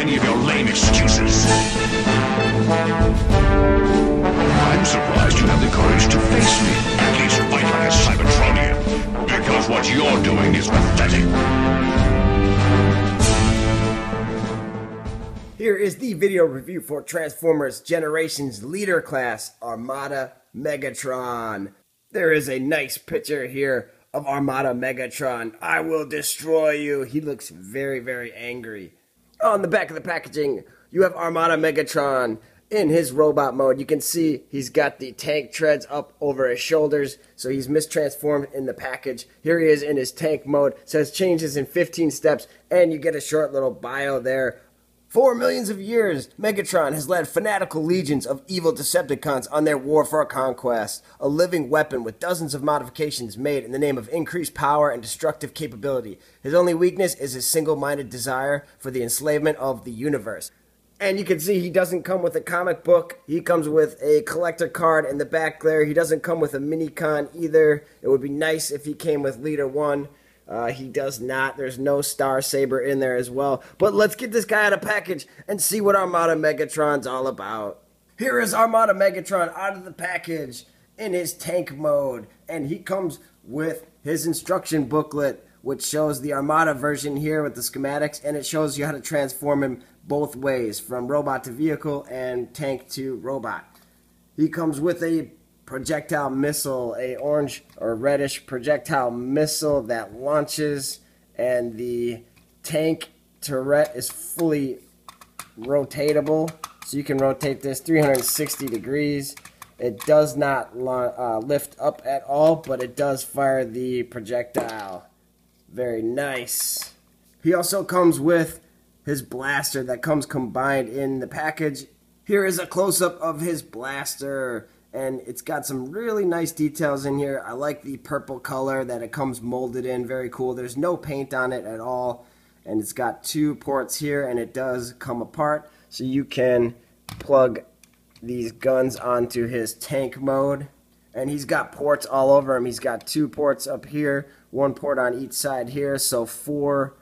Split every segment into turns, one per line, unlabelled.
any of your lame excuses. I'm surprised you have the courage to face me, at least fight like a Cybertronian, because what you're doing is pathetic.
Here is the video review for Transformers Generations Leader Class Armada Megatron. There is a nice picture here of Armada Megatron. I will destroy you. He looks very, very angry. On the back of the packaging, you have Armada Megatron in his robot mode. You can see he's got the tank treads up over his shoulders, so he's mistransformed in the package. Here he is in his tank mode. It says changes in 15 steps, and you get a short little bio there. For millions of years, Megatron has led fanatical legions of evil Decepticons on their war for conquest, a living weapon with dozens of modifications made in the name of increased power and destructive capability. His only weakness is his single-minded desire for the enslavement of the universe. And you can see he doesn't come with a comic book. He comes with a collector card in the back there. He doesn't come with a mini-con either. It would be nice if he came with Leader 1. He does not. There's no Star Saber in there as well. But let's get this guy out of package and see what Armada Megatron's all about. Here is Armada Megatron out of the package in his tank mode. And he comes with his instruction booklet, which shows the Armada version here with the schematics. And it shows you how to transform him both ways, from robot to vehicle and tank to robot. He comes with a projectile missile, a orange or reddish projectile missile that launches, and the tank turret is fully rotatable, so you can rotate this 360 degrees. It does not lift up at all, but it does fire the projectile. Very nice. He also comes with his blaster that comes combined in the package. Here is a close-up of his blaster, and it's got some really nice details in here. I like the purple color that it comes molded in. Very cool. There's no paint on it at all. And it's got 2 ports here, and it does come apart. So you can plug these guns onto his tank mode. And he's got ports all over him. He's got 2 ports up here, 1 port on each side here. So 4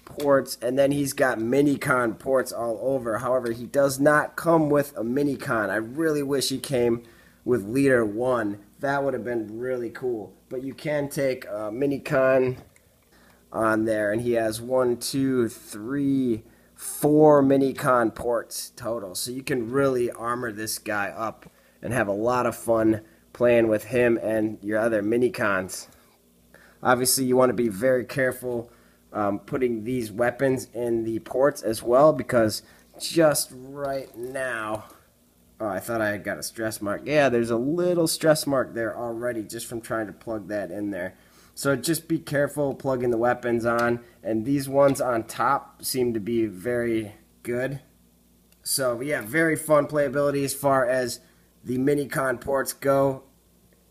ports. And then he's got mini-con ports all over. However, he does not come with a mini-con. I really wish he came with Leader 1. That would have been really cool. But you can take a mini-con on there, and he has 1, 2, 3, 4 mini-con ports total. So you can really armor this guy up and have a lot of fun playing with him and your other mini-cons. Obviously, you want to be very careful putting these weapons in the ports as well, because just right now, oh, I thought I had got a stress mark. Yeah, there's a little stress mark there already just from trying to plug that in there. So just be careful plugging the weapons on. And these ones on top seem to be very good. So yeah, very fun playability as far as the mini-con ports go.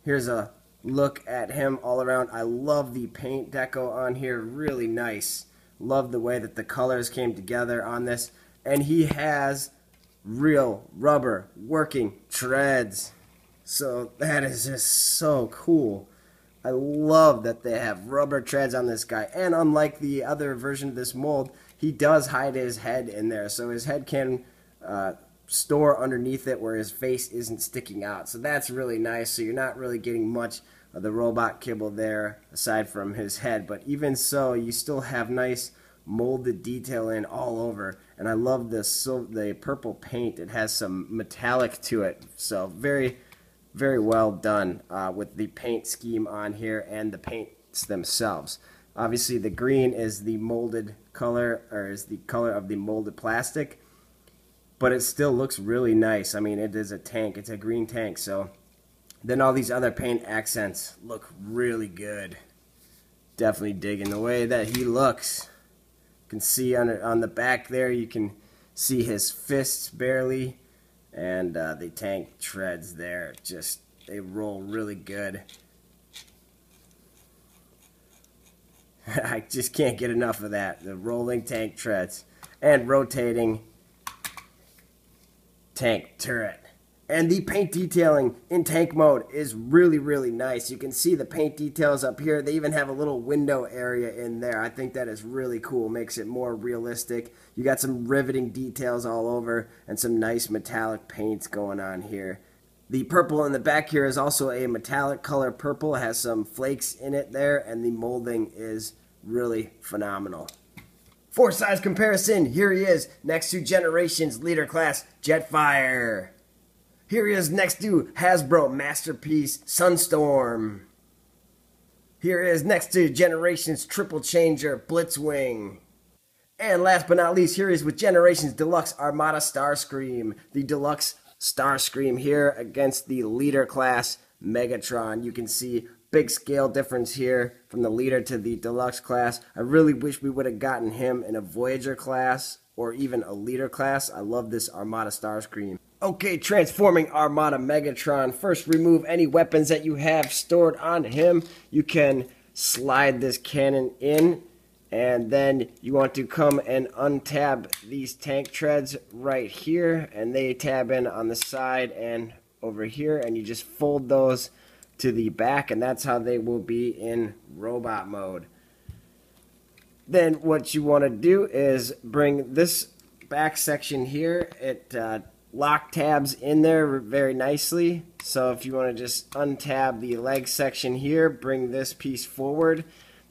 Here's a look at him all around. I love the paint deco on here. Really nice. Love the way that the colors came together on this. And he has real rubber working treads, so that is just so cool. I love that they have rubber treads on this guy, and unlike the other version of this mold, he does hide his head in there, so his head can store underneath it where his face isn't sticking out. So that's really nice. So you're not really getting much of the robot kibble there aside from his head, but even so, you still have nice molded detail in all over. And I love the purple paint. It has some metallic to it, so very, very well done with the paint scheme on here and the paints themselves. Obviously the green is the molded color, or is the color of the molded plastic, but it still looks really nice. I mean, it is a tank, it's a green tank, so then all these other paint accents look really good. Definitely digging the way that he looks. You can see on the back there, you can see his fists barely, and the tank treads there, just, they roll really good. I just can't get enough of that, the rolling tank treads and rotating tank turret. And the paint detailing in tank mode is really, really nice. You can see the paint details up here. They even have a little window area in there. I think that is really cool. Makes it more realistic. You got some riveting details all over and some nice metallic paints going on here. The purple in the back here is also a metallic color purple. It has some flakes in it there, and the molding is really phenomenal. For size comparison, here he is next to Generations Leader Class Jetfire. Here he is next to Hasbro Masterpiece Sunstorm. Here he is next to Generations Triple Changer Blitzwing. And last but not least, here he is with Generations Deluxe Armada Starscream. The Deluxe Starscream here against the Leader Class Megatron. You can see big scale difference here from the Leader to the Deluxe class. I really wish we would have gotten him in a Voyager class or even a Leader class. I love this Armada Starscream. Okay, transforming Armada Megatron. First, remove any weapons that you have stored on him. You can slide this cannon in, and then you want to come and untab these tank treads right here, and they tab in on the side and over here, and you just fold those to the back, and that's how they will be in robot mode. Then what you want to do is bring this back section here. It lock tabs in there very nicely. So if you want to just untab the leg section here, bring this piece forward,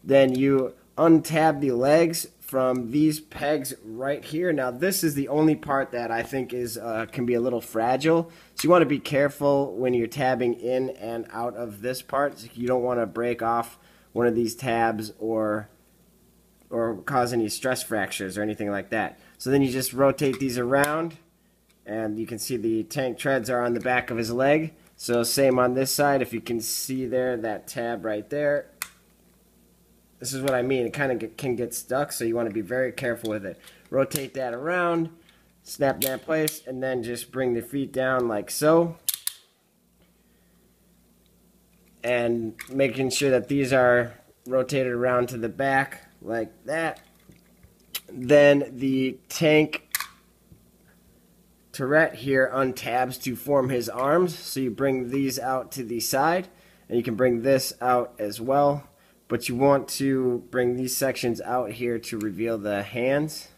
then you untab the legs from these pegs right here. Now this is the only part that I think is can be a little fragile, so you want to be careful when you're tabbing in and out of this part. You don't want to break off one of these tabs or cause any stress fractures or anything like that. So then you just rotate these around, and you can see the tank treads are on the back of his leg. So same on this side. If you can see there, that tab right there, this is what I mean. It kind of can get stuck, so you want to be very careful with it. Rotate that around, snap that in place, and then just bring the feet down like so. And making sure that these are rotated around to the back like that. Then the tank turret here untabs to form his arms. So you bring these out to the side, and you can bring this out as well. But you want to bring these sections out here to reveal the hands.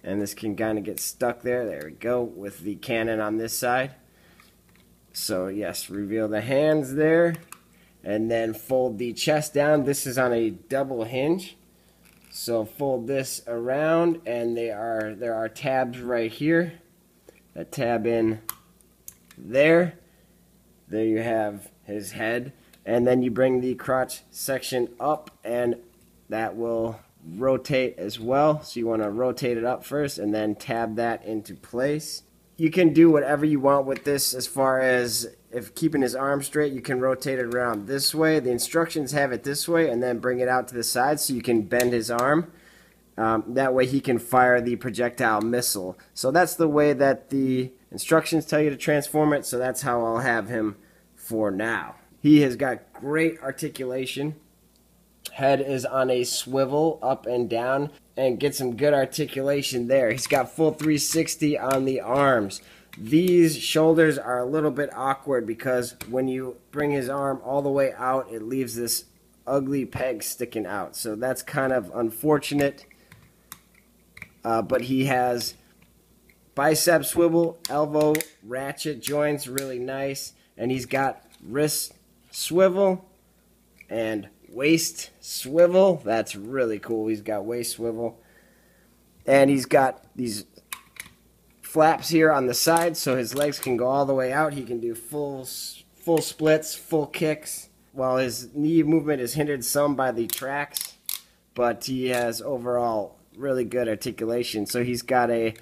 And this can kind of get stuck there. There we go, with the cannon on this side. So yes, reveal the hands there. And then fold the chest down. This is on a double hinge. So fold this around, and there are tabs right here that tab in there. There you have his head. And then you bring the crotch section up, and that will rotate as well. So you want to rotate it up first and then tab that into place. You can do whatever you want with this as far as if keeping his arm straight. You can rotate it around this way. The instructions have it this way, and then bring it out to the side so you can bend his arm. That way he can fire the projectile missile. So that's the way that the instructions tell you to transform it. So that's how I'll have him for now. He has got great articulation. Head is on a swivel up and down, and get some good articulation there. He's got full 360 on the arms. These shoulders are a little bit awkward because when you bring his arm all the way out, it leaves this ugly peg sticking out. So that's kind of unfortunate. But he has bicep swivel, elbow ratchet joints, really nice. And he's got wrist swivel and waist swivel. That's really cool. He's got waist swivel. And he's got these flaps here on the side so his legs can go all the way out. He can do full splits, full kicks. While his knee movement is hindered some by the tracks, but he has overall really good articulation. So he's got a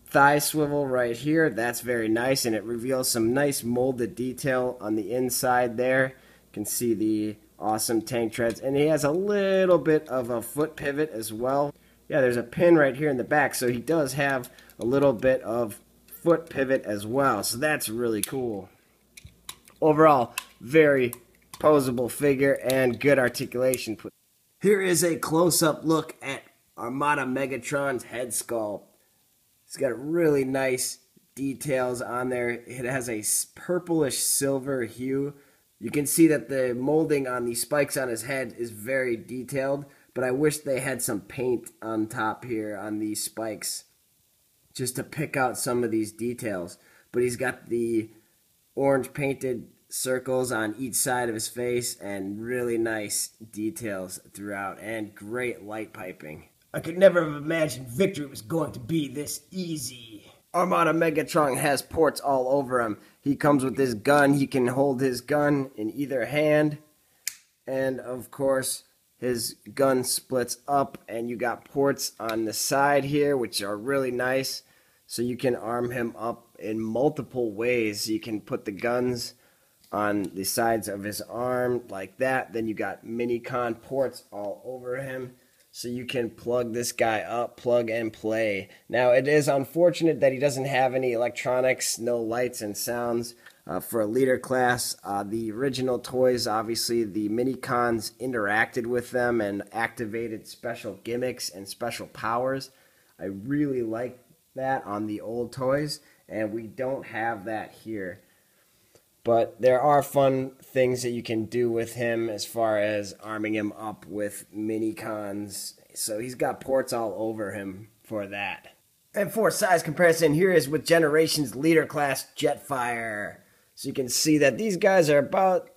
thigh swivel right here. That's very nice, and it reveals some nice molded detail on the inside there. You can see the awesome tank treads, and he has a little bit of a foot pivot as well. Yeah, there's a pin right here in the back, so he does have a little bit of foot pivot as well. So that's really cool. Overall, very posable figure and good articulation. Here is a close-up look at Armada Megatron's head sculpt. He's got a really nice details on there. It has a purplish silver hue. You can see that the molding on the spikes on his head is very detailed, but I wish they had some paint on top here on these spikes just to pick out some of these details. But he's got the orange painted circles on each side of his face and really nice details throughout and great light piping. I could never have imagined victory was going to be this easy. Armada Megatron has ports all over him. He comes with his gun. He can hold his gun in either hand. And of course, his gun splits up and you got ports on the side here, which are really nice. So you can arm him up in multiple ways. You can put the guns on the sides of his arm like that. Then you got mini-con ports all over him. So you can plug this guy up, plug and play. Now it is unfortunate that he doesn't have any electronics, no lights and sounds for a leader class. The original toys, obviously the mini-cons interacted with them and activated special gimmicks and special powers. I really like that on the old toys, and we don't have that here. But there are fun things that you can do with him as far as arming him up with mini-cons. So he's got ports all over him for that. And for size comparison, here is with Generations Leader Class Jetfire. So you can see that these guys are about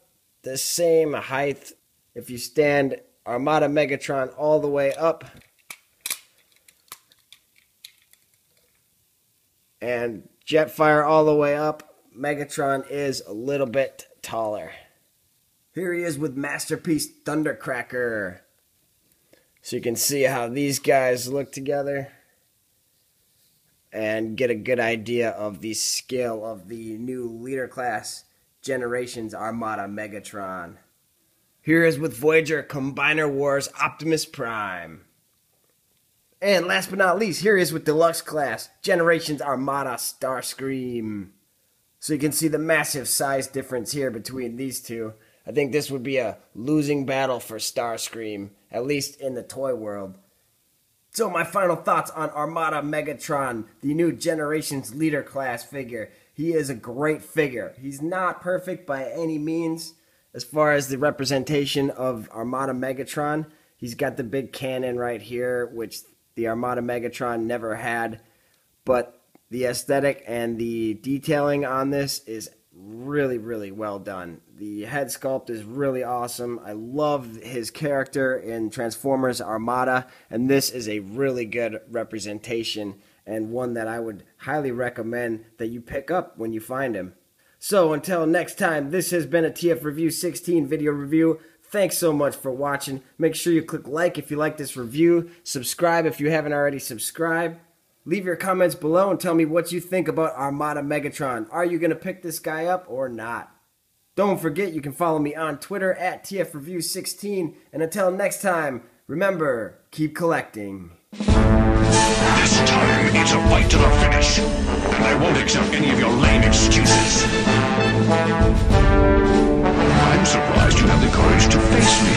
the same height. If you stand Armada Megatron all the way up and Jetfire all the way up, Megatron is a little bit taller. Here he is with Masterpiece Thundercracker. So you can see how these guys look together and get a good idea of the scale of the new leader class Generations Armada Megatron. Here is with Voyager Combiner Wars Optimus Prime. And last but not least, here is with Deluxe Class Generations Armada Starscream. So you can see the massive size difference here between these two. I think this would be a losing battle for Starscream, at least in the toy world. So my final thoughts on Armada Megatron, the new Generations Leader Class figure. He is a great figure. He's not perfect by any means as far as the representation of Armada Megatron. He's got the big cannon right here, which the Armada Megatron never had, but the aesthetic and the detailing on this is really, really well done. The head sculpt is really awesome. I love his character in Transformers Armada, and this is a really good representation and one that I would highly recommend that you pick up when you find him. So until next time, this has been a TF Review 16 video review. Thanks so much for watching. Make sure you click like if you like this review. Subscribe if you haven't already subscribed. Leave your comments below and tell me what you think about Armada Megatron. Are you going to pick this guy up or not? Don't forget you can follow me on Twitter at TFReview16. And until next time, remember, keep collecting.
This time, it's a fight to the finish. And I won't accept any of your lame excuses. I'm surprised you have the courage to face me.